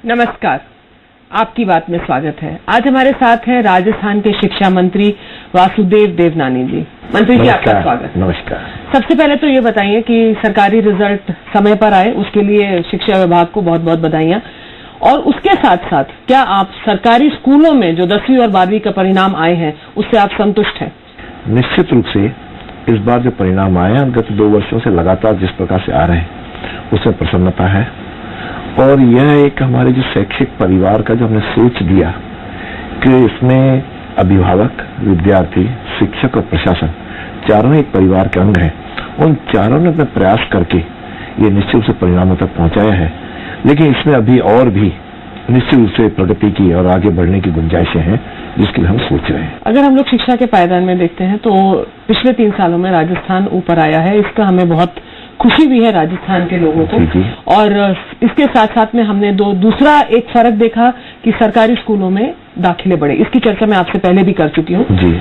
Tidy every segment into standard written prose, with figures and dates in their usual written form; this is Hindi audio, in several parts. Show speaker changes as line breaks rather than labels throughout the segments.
नमस्कार, आपकी बात में स्वागत है। आज हमारे साथ हैं राजस्थान के शिक्षा मंत्री वासुदेव देवनानी जी। मंत्री जी, आपका स्वागत।
नमस्कार।
सबसे पहले तो ये बताइए कि सरकारी रिजल्ट समय पर आए, उसके लिए शिक्षा विभाग को बहुत बहुत बधाइयां। और उसके साथ साथ क्या आप सरकारी स्कूलों में जो 10वीं और 12वीं का परिणाम आए हैं उससे आप संतुष्ट हैं?
निश्चित रूप से इस बार जो परिणाम आए हैं गत 2 वर्षों से लगातार जिस प्रकार से आ रहे हैं उसमें प्रसन्नता है। और यह एक हमारे जो शैक्षिक परिवार का जो हमने सोच दिया कि इसमें अभिभावक, विद्यार्थी, शिक्षक और प्रशासन चारों एक परिवार के अंग हैं, उन चारों ने अपने प्रयास करके ये निश्चित रूप से परिणामों तक पहुंचाया है। लेकिन इसमें अभी और भी निश्चित रूप से प्रगति की और आगे बढ़ने की गुंजाइशें हैं जिसके लिए हम सोच रहे हैं।
अगर हम लोग शिक्षा के पायदान में देखते हैं तो पिछले 3 सालों में राजस्थान ऊपर आया है। इसका हमें बहुत खुशी भी है राजस्थान के लोगों को।
जी।
और इसके साथ साथ में हमने दूसरा एक फर्क देखा कि सरकारी स्कूलों में दाखिले बढ़े। इसकी चर्चा मैं आपसे पहले भी कर चुकी हूँ।
जी।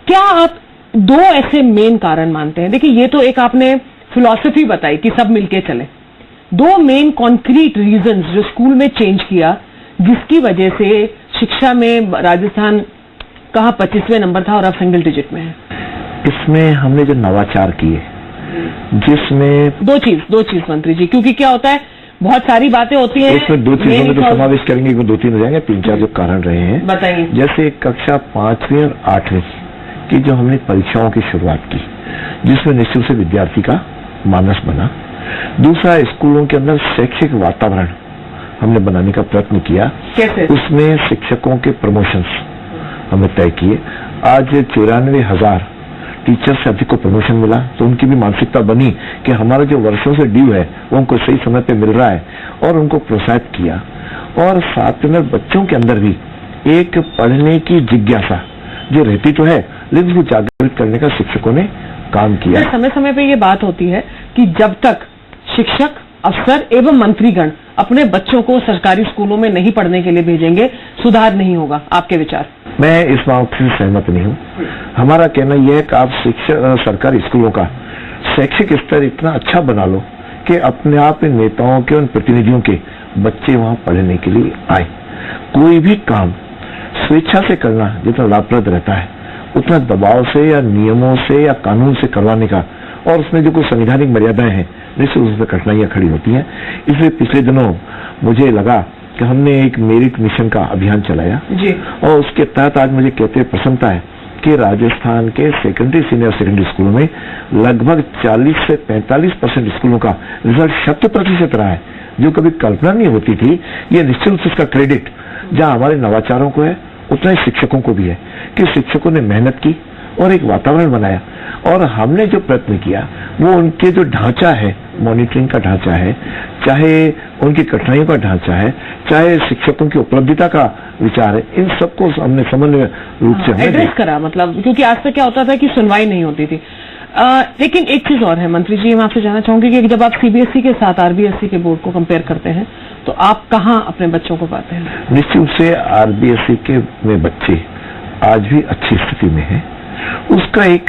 क्या आप 2 ऐसे मेन कारण मानते हैं? देखिए, ये तो एक आपने फिलॉसफी बताई कि सब मिलके चले। 2 मेन कॉन्क्रीट रीजंस जो स्कूल में चेंज किया, जिसकी वजह से शिक्षा में राजस्थान कहाँ 25वें नंबर था और अब सिंगल डिजिट में है।
इसमें हमने जो नवाचार किए, जिसमें
2 चीज मंत्री जी, क्योंकि क्या होता है बहुत सारी बातें होती हैं।
इसमें 2 चीजों में जो समावेश करेंगे वो 2-3 हो जाएंगे। 3-4 जो कारण रहे हैं
बताइए।
जैसे कक्षा 5वीं और 8वीं की जो हमने परीक्षाओं की शुरुआत की, जिसमें निश्चित से विद्यार्थी का मानस बना। दूसरा, स्कूलों के अंदर शैक्षिक वातावरण हमने बनाने का प्रयत्न किया।
कैसे?
उसमें शिक्षकों के प्रमोशंस हमने तय किए। आज 94,000 टीचर से अधिक को प्रमोशन मिला, तो उनकी भी मानसिकता बनी कि हमारा जो वर्षों से ड्यू है वो हमको सही समय पे मिल रहा है, और उनको प्रोत्साहित किया। और साथ में बच्चों के अंदर भी एक पढ़ने की जिज्ञासा जो रहती तो है, लेकिन उसको जागृत करने का शिक्षकों ने काम किया।
समय समय पे ये बात होती है कि जब तक शिक्षक, अफसर एवं मंत्रीगण अपने बच्चों को सरकारी स्कूलों में नहीं पढ़ने के लिए भेजेंगे, सुधार नहीं होगा। आपके विचार?
मैं इस बात से सहमत नहीं हूँ। हमारा कहना यह है कि आप सरकारी स्कूलों का शैक्षिक स्तर इतना अच्छा बना लो कि अपने आप इन नेताओं के, उन प्रतिनिधियों के बच्चे वहां पढ़ने के लिए आए। कोई भी काम स्वेच्छा से करना जितना लाभप्रद रहता है, उतना दबाव से या नियमों से या कानून से करवाने का, और उसमें जो कुछ संवैधानिक मर्यादाएं हैं, निश्चित रूप से कठिनाइयां खड़ी होती हैं। इसलिए पिछले दिनों मुझे लगा कि हमने एक मेरिट मिशन का अभियान चलाया
जी।
और उसके तहत आज मुझे कहते हुए प्रसन्नता है कि राजस्थान के सेकेंडरी, सीनियर सेकेंडरी स्कूलों में लगभग 40 से 45% स्कूलों का रिजल्ट 100% रहा है, जो कभी कल्पना नहीं होती थी। ये निश्चित रूप से इसका क्रेडिट जहां हमारे नवाचारों को है, उतना ही शिक्षकों को भी है कि शिक्षकों ने मेहनत की और एक वातावरण बनाया। और हमने जो प्रयत्न किया वो उनके जो ढांचा है, मॉनिटरिंग का ढांचा है, चाहे उनकी कठिनाइयों का ढांचा है, चाहे शिक्षकों की उपलब्धिता का विचार है, इन सबको हमने समन्वय रूप से
एड्रेस करा। मतलब क्योंकि आज तक क्या होता था कि सुनवाई नहीं होती थी। लेकिन एक चीज और है मंत्री जी, मैं आपसे जानना चाहूंगी कि जब आप सीबीएसई के साथ आरबीएसई के बोर्ड को कंपेयर करते हैं तो आप कहाँ अपने बच्चों को पाते हैं?
निश्चित रूप से आरबीएसई के में बच्चे आज भी अच्छी स्थिति में है। उसका एक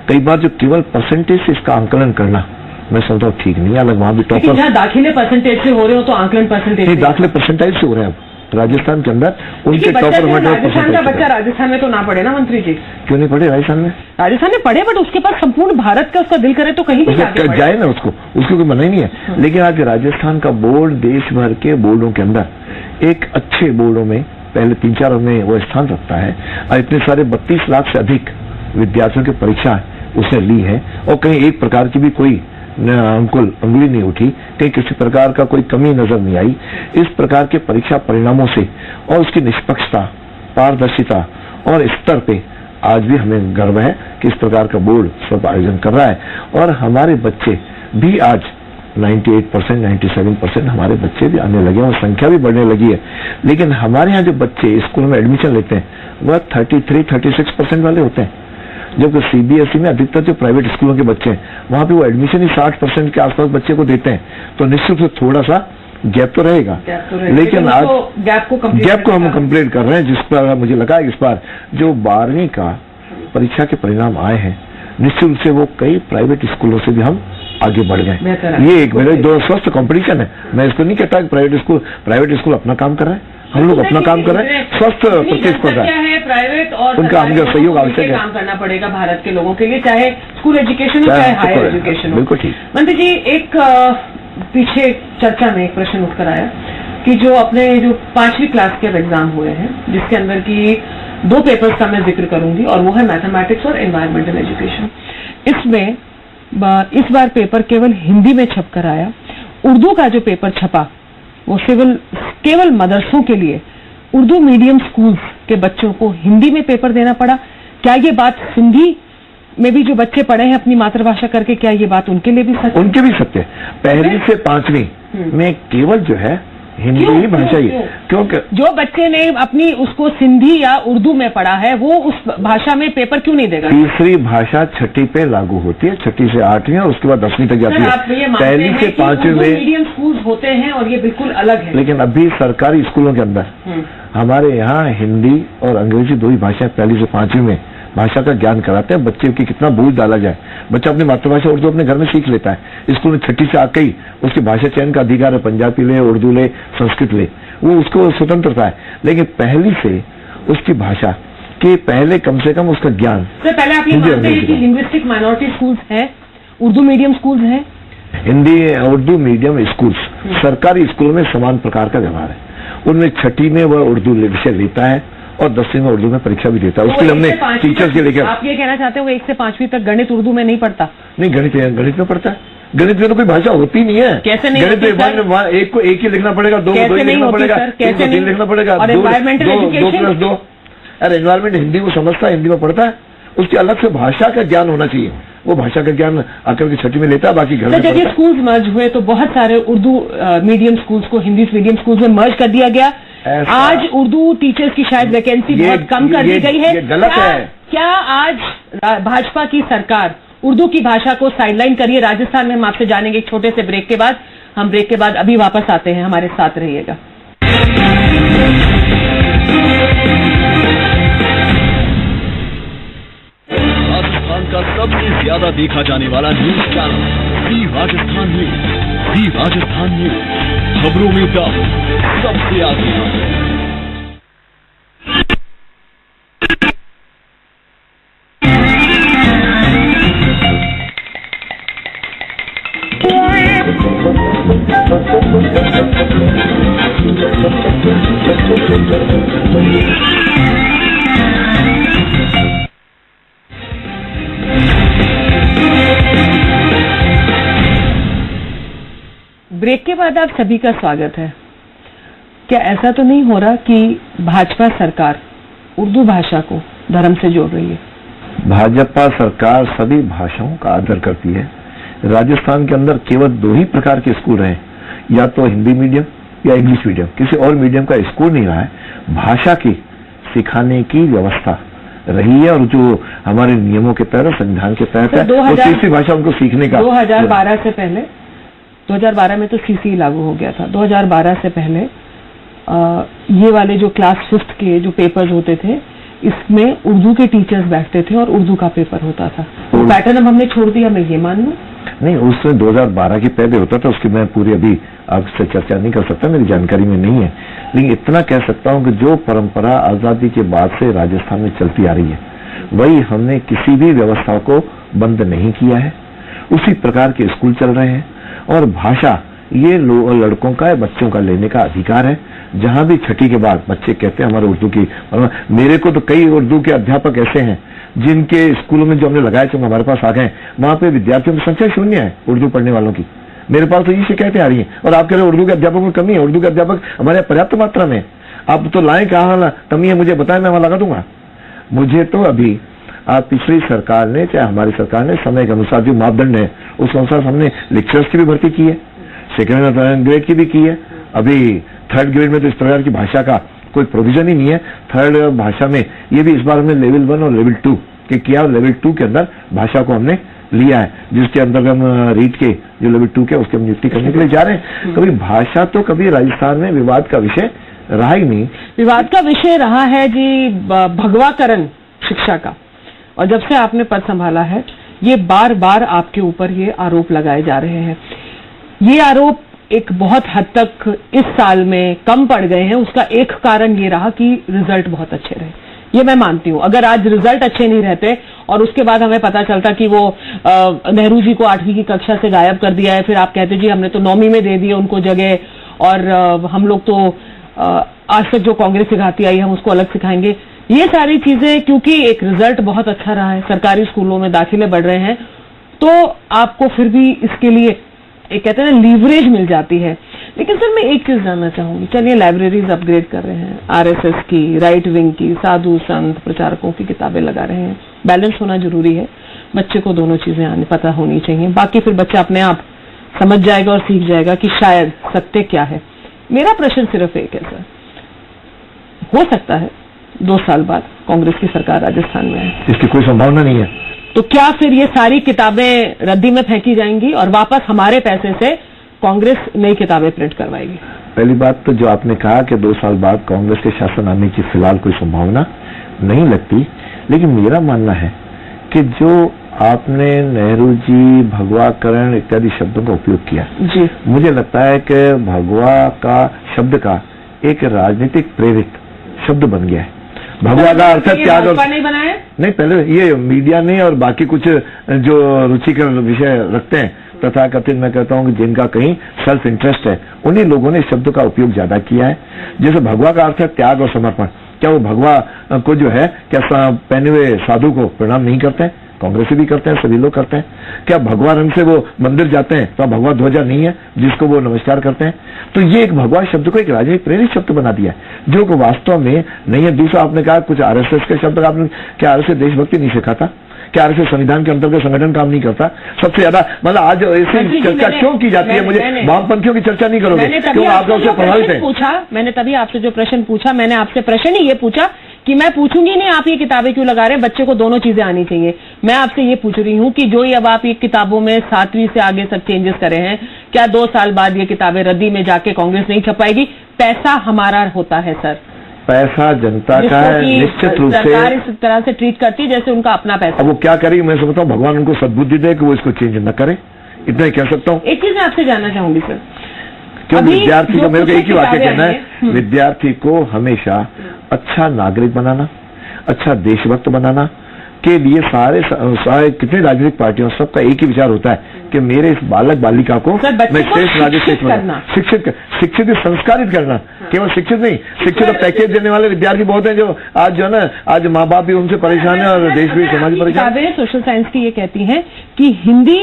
कई बार जो केवल परसेंटेज से इसका आंकलन करना मैं समझता हूँ ठीक नहीं है। अलग वहां भी टॉपर
दाखिले परसेंटेज से हो रहे हो तो आंकलन परसेंटेज
नहीं, दाखिले परसेंटाइज से हो रहे हैं। अब राजस्थान के अंदर उनके टॉपर
राजस्थान का बच्चा राजस्थान में तो ना पढ़े ना मंत्री जी?
क्यों नहीं पढ़े? राजस्थान में पढ़े,
बट उसके पास संपूर्ण भारत का उसका दिल करे तो कहीं भी
जाए ना, उसको कोई मना ही नहीं है। लेकिन आज राजस्थान का बोर्ड देश भर के बोर्डों के अंदर एक अच्छे बोर्डों में पहले 3-4 में वो स्थान रखता है। और इतने सारे 32 लाख से अधिक विद्यार्थियों की परीक्षा उसने ली है, और कहीं एक प्रकार की भी कोई अंगुली नहीं उठी, कहीं किसी प्रकार का कोई कमी नजर नहीं आई। इस प्रकार के परीक्षा परिणामों से और उसकी निष्पक्षता, पारदर्शिता और स्तर पे आज भी हमें गर्व है कि इस प्रकार का बोर्ड सब आयोजन कर रहा है। और हमारे बच्चे भी आज 98%, 97% हमारे बच्चे भी आने लगे हैं और संख्या भी बढ़ने लगी है। लेकिन हमारे यहाँ जो बच्चे स्कूल में एडमिशन लेते हैं वह 33-36% वाले होते हैं, जबकि सीबीएसई में अधिकतर जो प्राइवेट स्कूलों के बच्चे हैं वहां पे वो एडमिशन ही 60% के आसपास बच्चे को देते हैं। तो निश्चित रूप से थोड़ा सा गैप तो रहेगा, लेकिन आज गैप को हम कंप्लीट कर रहे हैं। जिस पर मुझे लगा इस बार जो 12वीं का परीक्षा के परिणाम आए हैं, निश्चित रूप से वो कई प्राइवेट स्कूलों से भी हम आगे बढ़ गए।
बेहतर
ये एक मेरे दो स्वस्थ कंपटीशन है। मैं इसको नहीं कहता कि प्राइवेट स्कूल अपना काम कर रहा है, हम लोग अपना काम कर रहे हैं, स्वस्थ प्रतिस्पर्धा
है। प्राइवेट और
उनका हमको सहयोग आवश्यक है।
काम करना पड़ेगा भारत के लोगों के लिए, चाहे स्कूल एजुकेशन हो चाहे हायर एजुकेशन हो।
बिल्कुल ठीक।
मंत्री जी, एक पीछे चर्चा में एक प्रश्न उठकर आया कि जो अपने जो 5वीं क्लास के एग्जाम हुए हैं, जिसके अंदर की 2 पेपर्स का मैं जिक्र करूंगी, और वो है मैथमेटिक्स और एनवायरमेंटल एजुकेशन। इसमें इस बार पेपर केवल हिंदी में छप कर आया। उर्दू का जो पेपर छपा वो केवल मदरसों के लिए, उर्दू मीडियम स्कूल्स के बच्चों को हिंदी में पेपर देना पड़ा। क्या ये बात सिंधी में भी जो बच्चे पढ़े हैं अपनी मातृभाषा करके, क्या ये बात उनके लिए भी सच है?
उनके भी सत्य है। 1ली से 5वीं में केवल जो है हिंदी ही भाषा ही, क्योंकि
जो बच्चे ने अपनी उसको सिंधी या उर्दू में पढ़ा है वो उस भाषा में पेपर क्यों नहीं देगा?
तीसरी भाषा 6ठी पे लागू होती है, 6ठी से 8वीं और उसके बाद 10वीं तक जाती है। 1ली से 5वीं में
मीडियम स्कूल होते हैं और ये बिल्कुल अलग है।
लेकिन अभी सरकारी स्कूलों के अंदर हमारे यहाँ हिंदी और अंग्रेजी 2 ही भाषाएं 1ली से 5वीं में भाषा का ज्ञान कराते हैं। बच्चे की कितना बोझ डाला जाए, बच्चा अपनी मातृभाषा उर्दू अपने घर में सीख लेता है। स्कूल में 6ठी से आके ही उसकी भाषा चयन का अधिकार है, पंजाबी ले, उर्दू ले, संस्कृत ले, वो उसको स्वतंत्रता है। लेकिन 1ली से उसकी भाषा के पहले कम से कम उसका ज्ञान।
सर, पहले आप ये मानते हैं कि लिंग्विस्टिक माइनॉरिटी स्कूल्स हैं, उर्दू मीडियम स्कूल्स हैं?
हिंदी उर्दू मीडियम स्कूल्स सरकारी स्कूलों में समान प्रकार का व्यवहार है। उनमें 6ठी में वह उर्दू विषय लेता है और 10वीं में उर्दू में परीक्षा भी देता है। उसके लिए हमने टीचर्स के लेकर।
आप ये कहना चाहते हैं वो 1 से 5वीं तक गणित उर्दू में नहीं पढ़ता?
नहीं, गणित में पढ़ता है। गणित में तो कोई भाषा होती नहीं है।
कैसे नहीं?
गणित में एक को एक ही लिखना पड़ेगा, 2 को 2 लिखना पड़ेगा, 3 को 3 लिखना पड़ेगा, 2 + 2। अरे एनवायरमेंट हिंदी को समझता है, हिंदी में पढ़ता है, उसकी अलग से भाषा का ज्ञान होना चाहिए। वो भाषा का ज्ञान आकर के 6ठी में लेता है, बाकी घर में।
जब ये स्कूल्स मर्ज हुए तो बहुत सारे उर्दू मीडियम स्कूल्स को हिंदी मीडियम स्कूल्स में मर्ज कर दिया गया। आज उर्दू टीचर्स की शायद वैकेंसी बहुत कम कर दी गई है।
ये गलत है।
क्या आज भाजपा की सरकार उर्दू की भाषा को साइडलाइन करिए राजस्थान में? हम आपसे जानेंगे एक छोटे से ब्रेक के बाद। हम ब्रेक के बाद अभी वापस आते हैं, हमारे साथ रहिएगा।
राजस्थान का सबसे ज्यादा देखा जाने वाला न्यूज चैनल दी राजस्थान न्यूज। दी राजस्थान न्यूज, खबरों में दम, सबसे आगे।
ब्रेक के बाद आप सभी का स्वागत है। क्या ऐसा तो नहीं हो रहा कि भाजपा सरकार उर्दू भाषा को धर्म से जोड़ रही है?
भाजपा सरकार सभी भाषाओं का आदर करती है। राजस्थान के अंदर केवल 2 ही प्रकार के स्कूल हैं, या तो हिंदी मीडियम या इंग्लिश मीडियम, किसी और मीडियम का स्कूल नहीं रहा है। भाषा की सिखाने की व्यवस्था रही है और जो हमारे नियमों के तहत, संविधान के तहत है, और तीसरी भाषा उनको सीखने का।
2012 से पहले, 2012 में तो सीसी लागू हो गया था। 2012 से पहले ये वाले जो क्लास 5th के जो पेपर्स होते थे, इसमें उर्दू के टीचर्स बैठते थे और उर्दू का पेपर होता था। तो पैटर्न अब हमने छोड़ दिया, मैं ये मान लूं?
नहीं, उसमें 2012 के पहले होता था, उसकी मैं पूरी अभी आपसे चर्चा नहीं कर सकता, मेरी जानकारी में नहीं है। लेकिन इतना कह सकता हूं कि जो परंपरा आजादी के बाद से राजस्थान में चलती आ रही है, वही हमने किसी भी व्यवस्था को बंद नहीं किया है। उसी प्रकार के स्कूल चल रहे हैं और भाषा ये लड़कों का, बच्चों का लेने का अधिकार है। जहां भी 6ठी के बाद बच्चे कहते हैं हमारे उर्दू की, मेरे को तो कई उर्दू के अध्यापक ऐसे हैं जिनके स्कूलों में जो हमने लगाए थे हमारे पास आ गए, वहां पे विद्यार्थियों की संख्या 0 है उर्दू पढ़ने वालों की। मेरे पास तो ये शिकायतें आ रही हैं और आप कह रहे हैं उर्दू के अध्यापकों में कमी है। उर्दू के अध्यापक हमारे पर्याप्त मात्रा में। आप तो लाएं कहाँ कमी है, मुझे बताएं, मैं वहां लगा दूंगा। मुझे तो अभी आप पिछली सरकार ने, चाहे हमारी सरकार ने, समय के अनुसार जो मापदंड है उस अनुसार हमने लेक्चरर्स की भी भर्ती की है, 2nd और 3rd ग्रेड की भी की है। अभी 3rd ग्रेड में तो इस प्रकार की भाषा का कोई प्रोविजन ही नहीं है। 3rd भाषा में ये भी इस बार हमने लेवल 1 और लेवल 2 के किया, और लेवल 2 के अंदर भाषा को हमने लिया है, जिसके अंदर हम रीट के जो लेवल 2 के उसके हम नियुक्ति करने के लिए जा रहे हैं। कभी भाषा तो कभी राजस्थान में विवाद का विषय रहा ही नहीं।
विवाद का विषय रहा है जी भगवाकरण शिक्षा का, और जब से आपने पद संभाला है ये बार बार आपके ऊपर ये आरोप लगाए जा रहे हैं। ये आरोप एक बहुत हद तक इस साल में कम पड़ गए हैं। उसका एक कारण ये रहा कि रिजल्ट बहुत अच्छे रहे, ये मैं मानती हूं। अगर आज रिजल्ट अच्छे नहीं रहते और उसके बाद हमें पता चलता कि वो नेहरू जी को 8वीं की कक्षा से गायब कर दिया है, फिर आप कहते जी हमने तो 9वीं में दे दिए उनको जगह, और हम लोग तो आज तक जो कांग्रेस सिखाती आई हम उसको अलग सिखाएंगे, ये सारी चीजें, क्योंकि एक रिजल्ट बहुत अच्छा रहा है, सरकारी स्कूलों में दाखिले बढ़ रहे हैं, तो आपको फिर भी इसके लिए एक कहते हैं ना लीवरेज मिल जाती है। लेकिन सर मैं एक चीज जानना चाहूंगी, चलिए लाइब्रेरीज अपग्रेड कर रहे हैं, आरएसएस की, राइट विंग की, साधु संत प्रचारकों की किताबें लगा रहे हैं, बैलेंस होना जरूरी है, बच्चे को दोनों चीजें पता होनी चाहिए, बाकी फिर बच्चा अपने आप समझ जाएगा और सीख जाएगा कि शायद सत्य क्या है। मेरा प्रश्न सिर्फ एक है सर, हो सकता है 2 साल बाद कांग्रेस की सरकार राजस्थान में है,
इसकी कोई संभावना नहीं है,
तो क्या फिर ये सारी किताबें रद्दी में फेंकी जाएंगी और वापस हमारे पैसे से कांग्रेस नई किताबें प्रिंट करवाएगी?
पहली बात तो जो आपने कहा कि 2 साल बाद कांग्रेस के शासन आने की फिलहाल कोई संभावना नहीं लगती, लेकिन मेरा मानना है कि जो आपने नेहरू जी, भगवाकरण इत्यादि शब्दों का उपयोग किया
जी, मुझे
लगता है कि भगवा का शब्द का एक राजनीतिक प्रेरित शब्द बन गया है। भगवा का अर्थ त्याग, और
नहीं बनाया
नहीं, पहले ये मीडिया ने और बाकी कुछ जो रुचिकर विषय रखते हैं तथा कथित, मैं कहता हूं कि जिनका कहीं सेल्फ इंटरेस्ट है, उन्हीं लोगों ने इस शब्द का उपयोग ज्यादा किया है। जैसे भगवा का अर्थ है त्याग और समर्पण, क्या वो भगवा को जो है क्या पहने हुए साधु को प्रणाम नहीं करते हैं? कांग्रेसी भी करते हैं, सभी लोग करते हैं। क्या भगवा रंग से वो मंदिर जाते हैं तो भगवा ध्वजा नहीं है जिसको वो नमस्कार करते हैं? तो ये एक भगवा शब्द को एक राजनीतिक प्रेरित शब्द बना दिया है जो को वास्तव में नहीं है। दूसरा आपने कहा कुछ आरएसएस के शब्द, आपने क्या आरएसएस देशभक्ति नहीं सिखाता? क्या आरएसएस संविधान के अंतर्गत संगठन काम नहीं करता? सबसे ज्यादा मतलब आज ऐसी चर्चा क्यों की जाती है? मुझे वामपंथियों की चर्चा नहीं करोगे क्यों? आप लोग से प्रभावित है।
मैंने तभी आपसे जो प्रश्न पूछा, मैंने आपसे प्रश्न ही ये पूछा कि मैं पूछूंगी नहीं आप ये किताबें क्यों लगा रहे हैं, बच्चे को दोनों चीजें आनी चाहिए। मैं आपसे ये पूछ रही हूँ कि जो ये अब आप ये किताबों में 7वीं से आगे सब चेंजेस करे हैं, क्या 2 साल बाद ये किताबें रद्दी में जाके कांग्रेस नहीं छपाएगी? पैसा हमारा होता है सर,
पैसा जनता का है, निश्चित रूप से
सरकार इस तरह से ट्रीट करती है जैसे उनका अपना पैसा।
अब वो क्या करेगी? मैं समझता हूँ भगवान उनको सद्बुद्धि दे कि वो इसको चेंज न करे, इतना ही कह सकता हूँ।
एक चीज मैं आपसे जानना चाहूंगी सर,
क्यों विद्यार्थी को, मेरे को एक ही वाक्य कहना है, विद्यार्थी को हमेशा अच्छा नागरिक बनाना, अच्छा देशभक्त बनाना के लिए सारे कितनी राजनीतिक पार्टियों सबका एक ही विचार होता है कि मेरे इस बालक बालिका को मैं श्रेष्ठ राजनीतिक शिक्षित संस्कारित करना। केवल शिक्षित नहीं, शिक्षित पैकेज देने वाले विद्यार्थी बहुत हैं जो आज जो है ना, आज माँ बाप भी उनसे परेशान है और देश भी, समाज परेशान है।
सोशल साइंस की ये कहती हैं कि हिंदी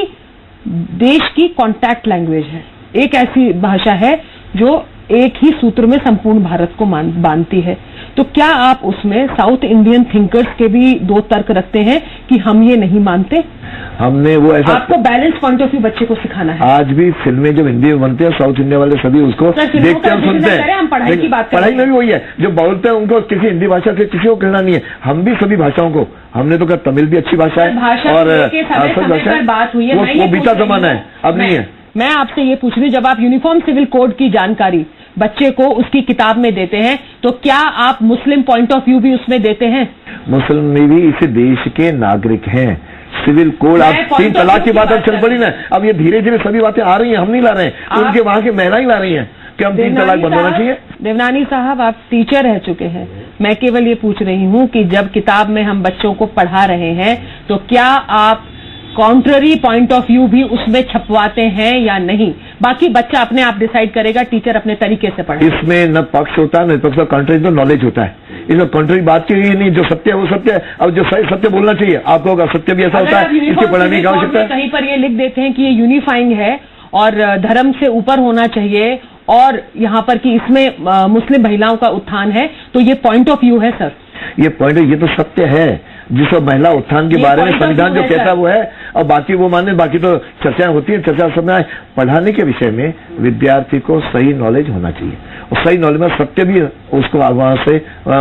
देश की कॉन्टैक्ट लैंग्वेज है, एक ऐसी भाषा है जो एक ही सूत्र में संपूर्ण भारत को बांधती है। तो क्या आप उसमें साउथ इंडियन थिंकर्स के भी 2 तर्क रखते हैं कि हम ये नहीं मानते?
हमने वो ऐसा,
आपको बैलेंस पॉइंट ऑफ व्यू बच्चे को सिखाना है।
आज भी फिल्में जब हिंदी में बनते हैं, साउथ इंडिया वाले सभी उसको देखते हैं, सुनते हैं।
हम पढ़ाई की बात
पढ़ाई में भी वही है, जो बोलते हैं उनको किसी हिंदी भाषा से किसी को कहना नहीं है। हम भी सभी भाषाओं को, हमने तो कहा तमिल भी अच्छी भाषा है और
बात हुई है,
वो बीता जमाना है, अब नहीं है।
मैं आपसे ये पूछ रही हूँ, जब आप यूनिफॉर्म सिविल कोड की जानकारी बच्चे को उसकी किताब में देते हैं तो क्या आप मुस्लिम पॉइंट ऑफ व्यू भी उसमें देते हैं?
मुस्लिम भी इस देश के नागरिक हैं। सिविल कोड, आप 3 तलाक की बात अब चल पड़ी ना, अब ये धीरे धीरे सभी बातें आ रही हैं, हम नहीं ला रहे हैं, उनके वहां की महिलाएं ला रही हैं कि हम 3 तलाक बंद होना चाहिए।
देवनानी साहब, आप टीचर रह चुके हैं, मैं केवल ये पूछ रही हूँ कि जब किताब में हम बच्चों को पढ़ा रहे हैं तो क्या आप कॉन्ट्ररी पॉइंट ऑफ व्यू भी उसमें छपवाते हैं या नहीं? बाकी बच्चा अपने आप डिसाइड करेगा, टीचर अपने तरीके से पढ़े।
इसमें न पक्ष होता है न विपक्ष, कॉन्ट्ररी तो नॉलेज होता है। इसमें कॉन्ट्ररी बात की नहीं, जो सत्य है वो सत्य है, अब जो सही सत्य बोलना चाहिए आपको होगा, सत्य भी ऐसा होता है, इसके पढ़ाने की आवश्यकता है।
कहीं पर ये लिख देते हैं कि ये यूनिफाइंग है और धर्म से ऊपर होना चाहिए और यहाँ पर कि इसमें मुस्लिम महिलाओं का उत्थान है, तो ये पॉइंट ऑफ व्यू है सर?
ये पॉइंट, ये तो सत्य है जिसको महिला उत्थान के बारे में संविधान जो कहता है वो है, और बाकी वो माने, बाकी तो चर्चाएं होती है। चर्चा सब में पढ़ाने के विषय में विद्यार्थी को सही नॉलेज होना चाहिए और सही नॉलेज में सत्य भी उसको वहां से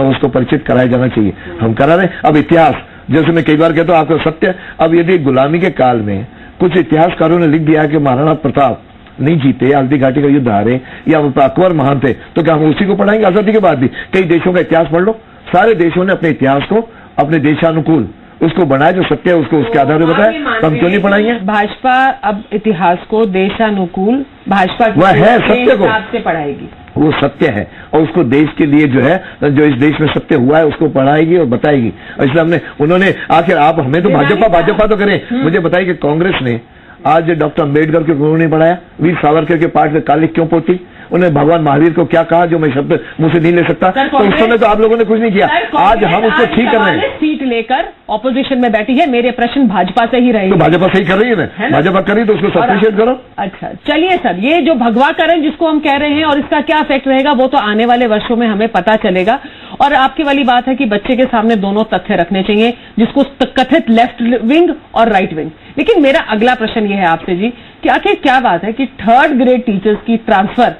उसको परिचित कराया जाना चाहिए। हम करा रहे। अब इतिहास, जैसे मैं कई बार कहता हूँ आपको सत्य, अब यदि गुलामी के काल में कुछ इतिहासकारों ने लिख दिया कि महाराणा प्रताप नहीं जीते, हल्दी घाटी का युद्ध हारे या अकबर महान थे, तो क्या हम उसी को पढ़ाएंगे? आजादी के बाद भी कई देशों का इतिहास पढ़ लो, सारे देशों ने अपने इतिहास को अपने देशानुकूल उसको बनाए, जो सत्य है उसको उसके आधार पर बताए, तो हम क्यों नहीं पढ़ाएंगे?
भाजपा अब इतिहास को देशानुकूल भाजपा
वह है सत्य को
हिसाब से पढ़ाएगी,
वो सत्य है और उसको देश के लिए जो है, जो इस देश में सत्य हुआ है उसको पढ़ाएगी और बताएगी। और इसलिए उन्होंने आखिर आप हमें तो भाजपा तो करें, मुझे बताइए कि कांग्रेस ने आज डॉक्टर अम्बेडकर को क्यों नहीं पढ़ाया? वीर सावरकर के पाठ में काली क्यों पोती? उन्हें भगवान महावीर को क्या कहा जो मैं शब्द मुंह से नहीं ले सकता? तो उस समय तो आप लोगों ने कुछ नहीं किया। आज हम उसको ठीक कर रहे हैं।
सीट लेकर ऑपोजिशन में बैठी है, मेरे प्रश्न भाजपा से ही रहे।
तो भाजपा सही कर रही है ना, भाजपा कर रही तो उसको अप्रिशिएट करो।
अच्छा चलिए सर, ये जो भगवाकरण जिसको हम कह रहे हैं और इसका क्या इफेक्ट रहेगा वो तो आने वाले वर्षों में हमें पता चलेगा। और आपकी वाली बात है कि बच्चे के सामने दोनों तथ्य रखने चाहिए, जिसको कथित लेफ्ट विंग और राइट विंग। लेकिन मेरा अगला प्रश्न ये है आपसे जी कि आखिर क्या बात है कि 3rd ग्रेड टीचर्स की ट्रांसफर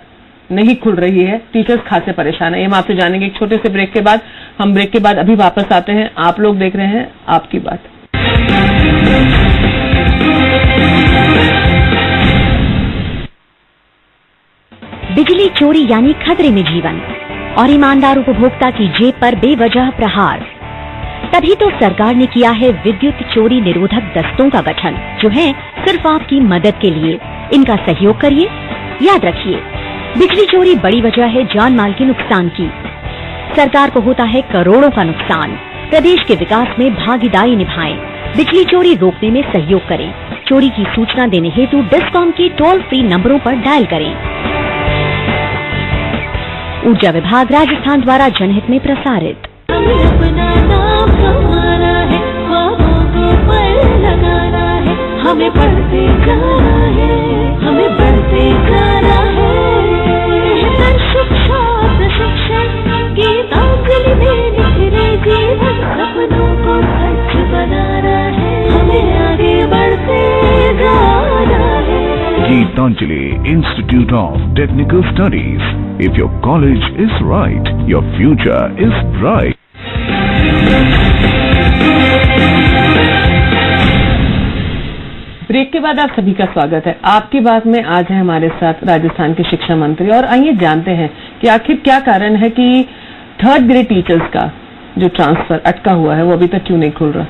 नहीं खुल रही है, टीचर्स खासे परेशान है। ये हम आपसे जानेंगे एक छोटे से ब्रेक के बाद। हम ब्रेक के बाद अभी वापस आते हैं। आप लोग देख रहे हैं आपकी बात।
बिजली चोरी यानी खतरे में जीवन और ईमानदार उपभोक्ता की जेब पर बेवजह प्रहार। तभी तो सरकार ने किया है विद्युत चोरी निरोधक दस्तों का गठन, जो है सिर्फ आपकी मदद के लिए। इनका सहयोग करिए। याद रखिए, बिजली चोरी बड़ी वजह है जान माल के नुकसान की। सरकार को होता है करोड़ों का नुकसान। प्रदेश के विकास में भागीदारी निभाएं। बिजली चोरी रोकने में सहयोग करें। चोरी की सूचना देने हेतु डिस्कॉम के टोल फ्री नंबरों पर डायल करें। ऊर्जा विभाग राजस्थान द्वारा जनहित में प्रसारित। हमें बढ़ते जाना है, हमें बढ़ते जाना है। शिक्षा प्रशिक्षण गीतांजलि में निखरे जीवन, सपनों को सच बनाना है, हमें आगे बढ़ते जाना है।
Geetanjali Institute of Technical Studies. If your college is right, your future is bright.
Break के बाद आप सभी का स्वागत है। आपकी बात में आज है हमारे साथ राजस्थान के शिक्षा मंत्री। और आइए जानते हैं कि आखिर क्या कारण है कि 3rd ग्रेड टीचर्स का जो ट्रांसफर अटका हुआ है वो अभी तक क्यों नहीं खुल रहा?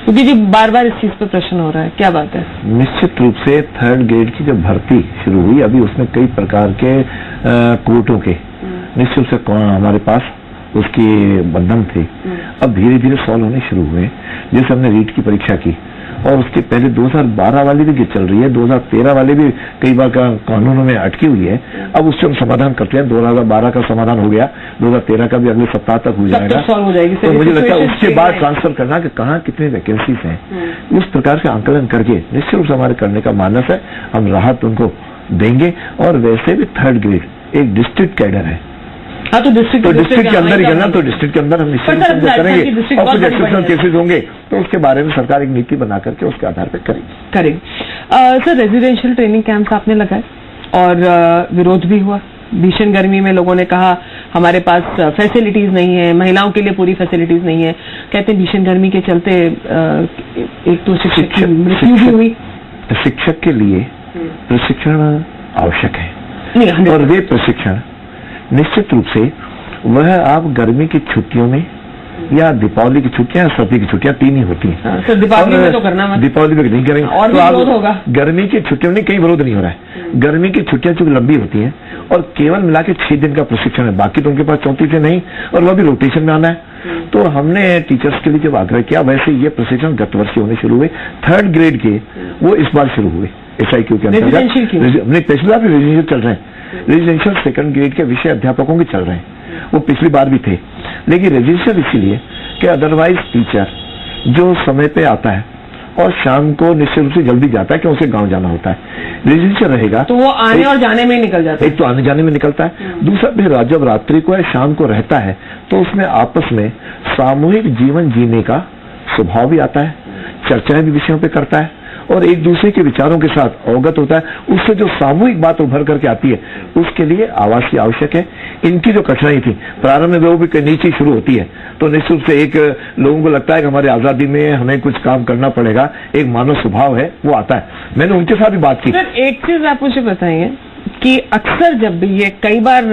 क्योंकि जी बार बार इस चीज पर प्रश्न हो रहा है, क्या बात है?
निश्चित रूप से 3rd ग्रेड की जब भर्ती शुरू हुई, अभी उसमें कई प्रकार के कोर्टों के निश्चित रूप से हमारे पास उसके बंधन थे। अब धीरे धीरे सॉल्व होने शुरू हुए। जैसे हमने रीट की परीक्षा की और उसके पहले 2012 वाली भी चल रही है, 2013 वाली भी कई बार कानूनों में अटकी हुई है। अब उससे हम समाधान करते हैं। 2012 का समाधान हो गया, 2013 का भी अगले सप्ताह तक हो जाएगा। तो मुझे लगता है उसके बाद ट्रांसफर करना कि कहाँ कितने वैकेंसीज हैं, उस प्रकार से आंकलन करके निश्चित रूप से हमारे करने का मानस है। हम राहत उनको देंगे। और वैसे भी 3rd ग्रेड एक डिस्ट्रिक्ट कैडर है।
हाँ, तो डिस्ट्रिक्ट
के अंदर ही करना, तो डिस्ट्रिक्ट के अंदर हम निश्चित रूप से करेंगे। और कुछ एक्सेप्शनल केसेस होंगे तो उसके बारे में सरकार एक नीति बना करके उसके आधार पर करेगी।
सर, रेजिडेंशियल ट्रेनिंग कैंप्स आपने लगाए और विरोध भी हुआ। भीषण गर्मी में लोगों ने कहा हमारे पास फैसिलिटीज नहीं है, महिलाओं के लिए पूरी फैसिलिटीज नहीं है। कहते हैं भीषण गर्मी के चलते एक तो शिक्षक की मृत्यु भी हुई।
शिक्षक के लिए प्रशिक्षण आवश्यक है और वे प्रशिक्षण निश्चित रूप से वह आप गर्मी की छुट्टियों में या दीपावली की छुट्टियां, सर्दी की छुट्टियां 3 ही होती हैं।
तो दीपावली में तो करना मत।
दीपावली में नहीं करेंगे
और
तो
विरोध होगा।
गर्मी की छुट्टियों में कहीं विरोध नहीं हो रहा है। गर्मी की छुट्टियां चूंकि लंबी होती हैं और केवल मिला के 6 दिन का प्रशिक्षण है, बाकी तो उनके पास 34 से नहीं, और वह भी रोटेशन में आना है। तो हमने टीचर्स के लिए जब आग्रह किया, वैसे ये प्रशिक्षण गत वर्ष होने शुरू हुए। 3rd ग्रेड के वो इस बार शुरू हुए SIQ के अंतर्गत। नहीं, पिछली बार भी रेजिडेंशियल चल रहे हैं। रेजिडेंशियल 2nd ग्रेड के विषय अध्यापकों के चल रहे हैं, वो पिछली बार भी थे। लेकिन रेजिडेंशियल इसीलिए कि अदरवाइज टीचर जो समय पे आता है और शाम को निश्चित रूप से जल्दी जाता है, क्यों उसे गांव जाना होता है। रेजिडेंशियल रहेगा
तो वो आने और जाने में निकल जाता है।
एक तो आने जाने में निकलता है, दूसरा फिर जब रात्रि को या शाम को रहता है तो उसमें आपस में सामूहिक जीवन जीने का स्वभाव भी आता है, चर्चाएं भी विषयों पे करता है और एक दूसरे के विचारों के साथ अवगत होता है। उससे जो सामूहिक बात उभर करके आती है, उसके लिए आवास की आवश्यक है। इनकी जो कठिनाई थी प्रारंभ में वो भी नीचे शुरू होती है, तो निश्चित रूप से एक लोगों को लगता है कि हमारी आजादी में हमें कुछ काम करना पड़ेगा, एक मानव स्वभाव है वो आता है। मैंने उनके साथ भी बात की।
सर, एक चीज आप मुझे बताइए कि अक्सर जब भी ये कई बार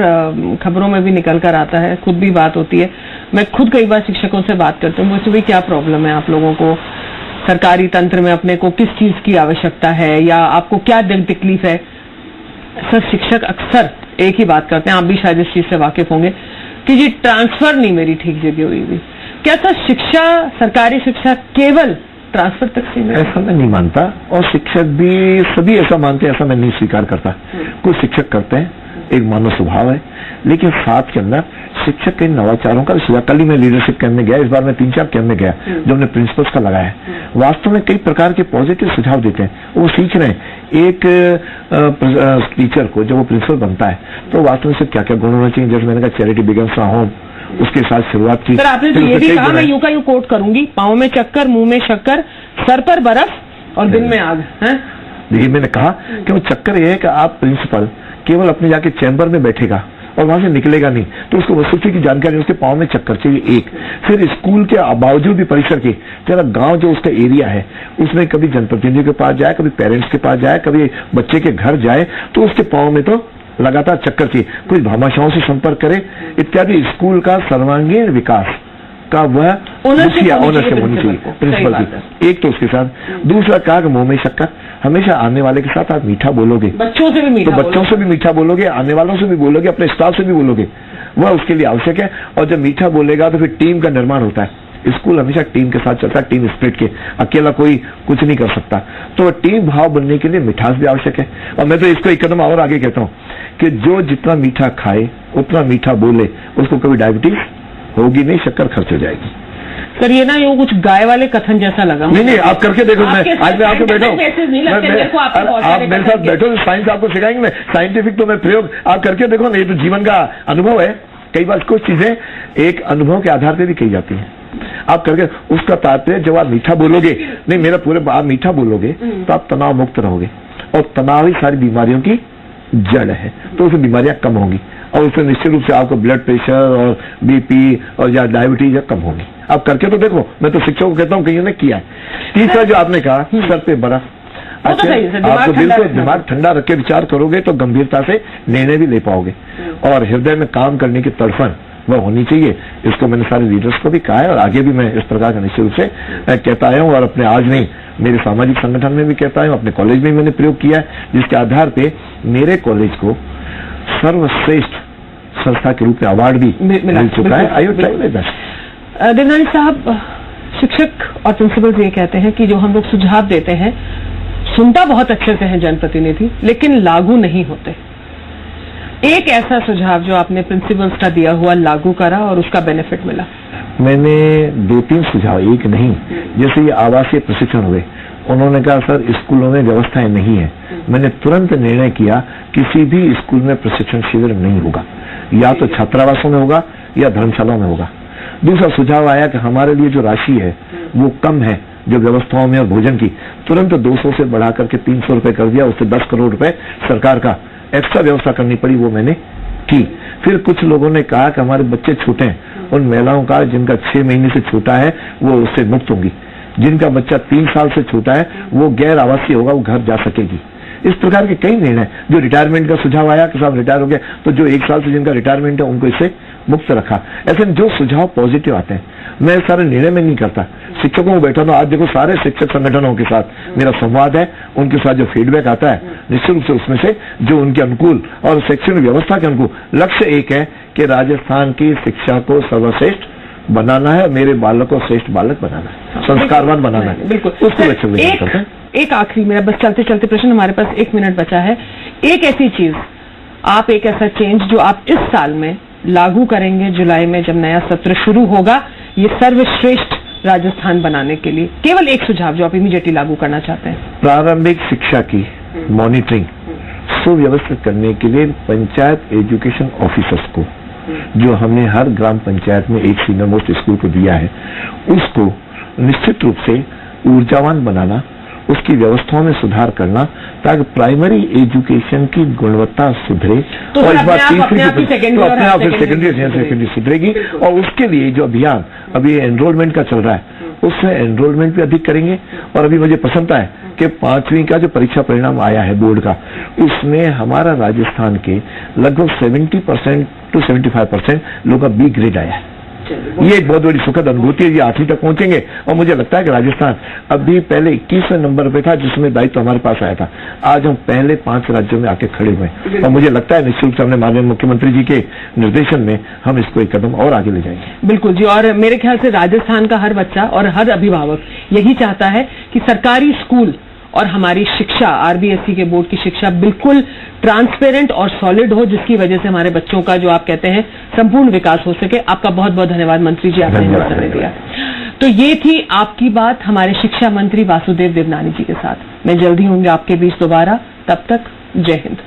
खबरों में भी निकल कर आता है, खुद भी बात होती है, मैं खुद कई बार शिक्षकों से बात करती हूँ, मुझसे भी क्या प्रॉब्लम है आप लोगों को, सरकारी तंत्र में अपने को किस चीज की आवश्यकता है या आपको क्या तकलीफ है। सर शिक्षक अक्सर एक ही बात करते हैं, आप भी शायद इस चीज से वाकिफ होंगे कि जी ट्रांसफर नहीं मेरी ठीक जगह हुई थी। क्या सर शिक्षा, सरकारी शिक्षा केवल ट्रांसफर तक सीमित?
ऐसा मैं नहीं मानता, और शिक्षक भी सभी ऐसा मानते हैं, ऐसा मैं नहीं स्वीकार करता। कुछ शिक्षक करते हैं, एक मानव स्वभाव है, लेकिन साथ के अंदर शिक्षक के नवाचारों का सुझाव। कल ही मैं लीडरशिप कैंप में गया, इस बार मैं 3-4 कैंप में गया जो हमने प्रिंसिपल्स का लगाया है। वास्तव में कई प्रकार के पॉजिटिव सुझाव देते हैं, वो सीख रहे हैं। एक टीचर को जब वो प्रिंसिपल बनता है तो वास्तव में सिर्फ क्या क्या गुण होना चाहिए, जैसे मैंने कहा चैरिटी बिगिंस फ्रॉम होम, उसके साथ शुरुआत की।
सर आपने तो ये भी कहा, मैं यूं का यूं कोट करूंगी, पाँव में चक्कर, मुंह में शक्कर, सर पर बर्फ और दिन में आग है।
देखिए मैंने कहा कि वो चक्कर ये है कि आप प्रिंसिपल केवल अपने जाके चैम्बर में बैठेगा और वहां से निकलेगा नहीं, तो उसको वस्तुस्थिति की जानकारी, उसके पाँव में चक्कर चाहिए एक। फिर स्कूल के बावजूद भी परिसर के तेरा गांव जो उसका एरिया है उसमें कभी जनप्रतिनिधियों के पास जाए, कभी पेरेंट्स के पास जाए, कभी बच्चे के घर जाए, तो उसके पाँव में तो लगातार चक्कर चाहिए। कुछ भामाशाहों से संपर्क करे इत्यादि। स्कूल का सर्वांगीण विकास का वह मुखिया ओनरशिप होनी चाहिए प्रिंसिपल की, एक तो उसके साथ। दूसरा कहा कि मुंह में शक्कर, हमेशा आने वाले के साथ आप मीठा बोलोगे,
बच्चों से भी मीठा,
तो बच्चों से भी मीठा बोलोगे, आने वालों से भी बोलोगे, अपने स्टाफ से भी बोलोगे, वह उसके लिए आवश्यक है। और जब मीठा बोलेगा तो फिर टीम का निर्माण होता है। स्कूल हमेशा टीम के साथ चलता है, टीम स्पिरिट के, अकेला कोई कुछ नहीं कर सकता। तो टीम भाव बनने के लिए मिठास भी आवश्यक है। और मैं तो इसको एक कदम और आगे कहता हूं कि जो जितना मीठा खाए उतना मीठा बोले, उसको कभी डायबिटीज होगी नहीं, शक्कर खर्च हो जाएगी।
सर ये ना ये कुछ गाय वाले कथन जैसा लगा।
नहीं आप करके देखो, मैं आज मैं आपको बैठा हूँ, आप मेरे साथ बैठो, साइंस आपको सिखाएंगे, मैं साइंटिफिक तो मैं प्रयोग आप करके देखो ना, ये तो जीवन का अनुभव है। कई बार कुछ चीजें एक अनुभव के आधार पर भी कही जाती हैं, आप करके उसका तात्पर्य जब आप मीठा बोलोगे, नहीं मेरा पूरे आप मीठा बोलोगे तो आप तनाव मुक्त रहोगे, और तनाव ही सारी बीमारियों की जड़ है, तो उसमें बीमारियां कम होंगी, और उससे निश्चित रूप से आपको ब्लड प्रेशर और बीपी और या डायबिटीज कम होगी। आप करके तो देखो, मैं तो शिक्षकों को कहता हूँ कईयों ने किया है। तीसरा जो आपने कहा सर पे बर्फ, आपको बिल्कुल दिमाग ठंडा रख के विचार करोगे तो गंभीरता से निर्णय भी ले पाओगे, और हृदय में काम करने की तड़फन वह होनी चाहिए। इसको मैंने सारे लीडर्स को भी कहा है, और आगे भी मैं इस प्रकार का निश्चित रूप से कहता आया हूँ, और अपने आज नहीं मेरे सामाजिक संगठन में भी कहता हूँ, अपने कॉलेज में मैंने प्रयोग किया है, जिसके आधार पे मेरे कॉलेज को सर्वश्रेष्ठ संस्था के रूप में अवार्ड भी मिल चुका है। I would try my best.
Devnani साहब, शिक्षक और प्रिंसिपल्स ये कहते हैं कि जो हम लोग सुझाव देते हैं, सुनता बहुत अच्छे से है जनप्रतिनिधि, लेकिन लागू नहीं होते। एक ऐसा सुझाव जो आपने प्रिंसिपल्स का दिया हुआ लागू करा और उसका बेनिफिट मिला?
मैंने 2-3 सुझाव, एक नहीं। जैसे ये आवासीय प्रशिक्षण हुए, उन्होंने कहा सर स्कूलों में व्यवस्थाएं नहीं है। मैंने तुरंत निर्णय किया किसी भी स्कूल में प्रशिक्षण शिविर नहीं होगा, या तो छात्रावासों में होगा या धर्मशालाओं में होगा। दूसरा सुझाव आया कि हमारे लिए जो राशि है वो कम है, जो व्यवस्थाओं में और भोजन की, तुरंत 200 से बढ़ा करके 300 रुपए कर दिया, उससे 10 करोड़ रुपए सरकार का एक्स्ट्रा व्यवस्था करनी पड़ी, वो मैंने की। फिर कुछ लोगों ने कहा कि हमारे बच्चे छोटे हैं, उन महिलाओं का जिनका 6 महीने से छोटा है वो उससे मुक्त होंगी, जिनका बच्चा 3 साल से छोटा है वो गैर आवासीय होगा, वो घर जा सकेगी। इस प्रकार के कई निर्णय। जो रिटायरमेंट का सुझाव आया कि साहब रिटायर हो गया, तो जो 1 साल से जिनका रिटायरमेंट है उनको इससे मुक्त रखा। ऐसे जो सुझाव पॉजिटिव आते हैं, मैं सारे निर्णय में नहीं करता, शिक्षकों को बैठा था। आज देखो सारे शिक्षक संगठनों के साथ मेरा संवाद है, उनके साथ जो फीडबैक आता है निश्चित रूप से उसमें से जो उनके अनुकूल और शैक्षणिक व्यवस्था के अनुकूल, लक्ष्य एक है कि राजस्थान की शिक्षा को सर्वश्रेष्ठ बनाना है, मेरे बालक को श्रेष्ठ बालक बनाना है, संस्कारवान बनाना है, बिल्कुल उसको लक्ष्य में करते हैं।
एक आखिरी मेरा बस चलते चलते प्रश्न, हमारे पास 1 मिनट बचा है। एक ऐसी चीज, आप एक ऐसा चेंज जो आप इस साल में लागू करेंगे, जुलाई में जब नया सत्र शुरू होगा, ये सर्वश्रेष्ठ राजस्थान बनाने के लिए केवल एक सुझाव जो आप इमीडिएटली लागू करना चाहते हैं?
प्रारंभिक शिक्षा की मॉनिटरिंग सुव्यवस्थित करने के लिए पंचायत एजुकेशन ऑफिसर्स को, जो हमने हर ग्राम पंचायत में एक सीनियर मोस्ट स्कूल को दिया है, उसको निश्चित रूप से ऊर्जावान बनाना, उसकी व्यवस्थाओं में सुधार करना, ताकि प्राइमरी एजुकेशन की गुणवत्ता सुधरे,
तो
और इस बार तीसरी
अपने आप
सेकेंडरी सुधरेगी। और उसके लिए जो अभियान अभी एनरोलमेंट का चल रहा है, उसमें एनरोलमेंट भी अधिक करेंगे। और अभी मुझे पसंद है कि 5वीं का जो परीक्षा परिणाम आया है बोर्ड का, इसमें हमारा राजस्थान के लगभग 70% to 75% लोगों का बी ग्रेड आया है। ये एक बहुत बड़ी सुखद अनुभूति है। ये 8वीं तक पहुंचेंगे और मुझे लगता है कि राजस्थान अभी पहले 21वें नंबर पे था जिसमें दायित्व हमारे पास आया था। आज हम पहले 5 राज्यों में आके खड़े हुए हैं और मुझे लगता है निश्चित रूप से हमने माननीय मुख्यमंत्री जी के निर्देशन में हम इसको एक कदम और आगे ले जाएंगे।
बिल्कुल जी। और मेरे ख्याल से राजस्थान का हर बच्चा और हर अभिभावक यही चाहता है कि सरकारी स्कूल और हमारी शिक्षा, आरबीएसई के बोर्ड की शिक्षा बिल्कुल ट्रांसपेरेंट और सॉलिड हो, जिसकी वजह से हमारे बच्चों का जो आप कहते हैं संपूर्ण विकास हो सके। आपका बहुत बहुत धन्यवाद मंत्री जी, आपने हमें समय दिया। तो ये थी आपकी बात हमारे शिक्षा मंत्री वासुदेव देवनानी जी के साथ। मैं जल्दी होंगे आपके बीच दोबारा, तब तक जय हिंद।